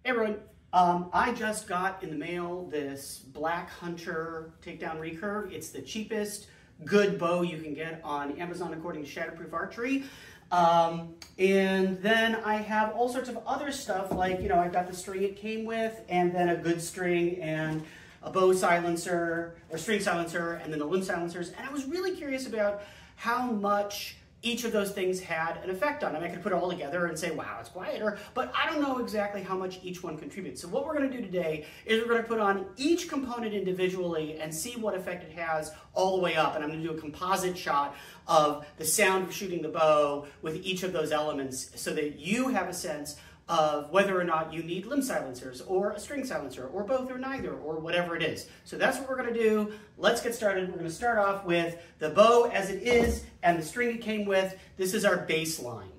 Hey everyone, I just got in the mail this Black Hunter takedown recurve. It's the cheapest good bow you can get on Amazon according to Shatterproof Archery. And then I have all sorts of other stuff like, I've got the string it came with, and then a good string and a bow silencer or string silencer, and then the limb silencers. And I was really curious about how much each of those things had an effect on. I could put it all together and say, wow, it's quieter, but I don't know exactly how much each one contributes. So what we're gonna do today is we're gonna put on each component individually and see what effect it has all the way up. And I'm gonna do a composite shot of the sound of shooting the bow with each of those elements so that you have a sense of whether or not you need limb silencers or a string silencer or both or neither or whatever it is. So that's what we're going to do. Let's get started. We're going to start off with the bow as it is and the string it came with. This is our baseline.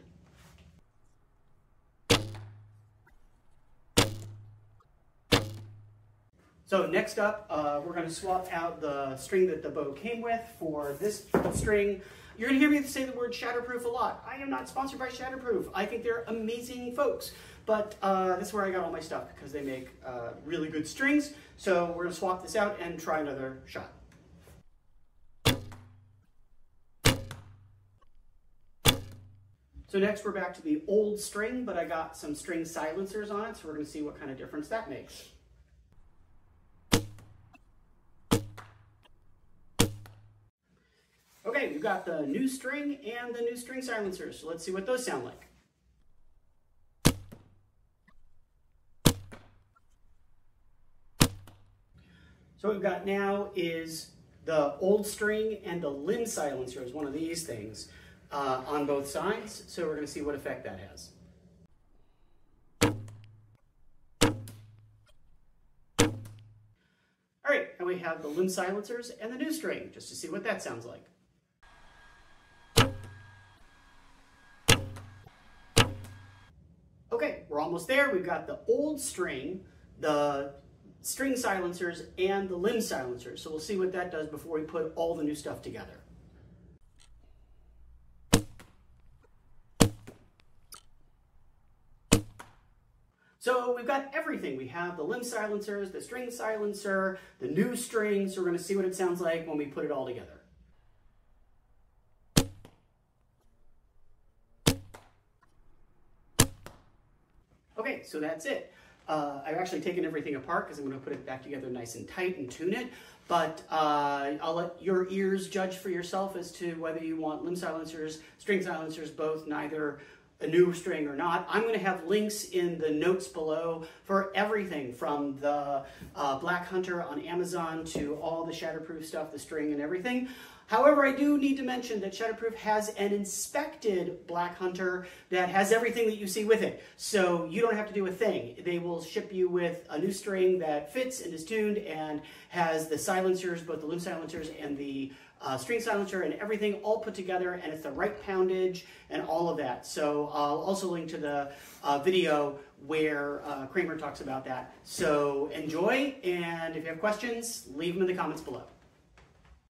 So next up, we're going to swap out the string that the bow came with for this string. You're going to hear me say the word Shatterproof a lot. I am not sponsored by Shatterproof. I think they're amazing folks, but this is where I got all my stuff because they make really good strings. So we're going to swap this out and try another shot. So next we're back to the old string, but I got some string silencers on it, so we're going to see what kind of difference that makes. Okay, we've got the new string and the new string silencers, so let's see what those sound like. So what we've got now is the old string and the limb silencers, one of these things, on both sides, so we're going to see what effect that has. All right, and we have the limb silencers and the new string, just to see what that sounds like. Okay, we're almost there. We've got the old string, the string silencers, and the limb silencers. So we'll see what that does before we put all the new stuff together. So we've got everything. We have the limb silencers, the string silencer, the new string. So we're going to see what it sounds like when we put it all together. Okay, so that's it. I've actually taken everything apart because I'm going to put it back together nice and tight and tune it. But I'll let your ears judge for yourself as to whether you want limb silencers, string silencers, both, neither, a new string or not. I'm going to have links in the notes below for everything from the Black Hunter on Amazon to all the Shatterproof stuff, the string and everything. However, I do need to mention that Shatterproof has an inspected Black Hunter that has everything that you see with it. So you don't have to do a thing. They will ship you with a new string that fits and is tuned and has the silencers, both the limb silencers and the string silencer and everything all put together, and it's the right poundage and all of that. So I'll also link to the video where Kramer talks about that. So enjoy, and if you have questions, leave them in the comments below.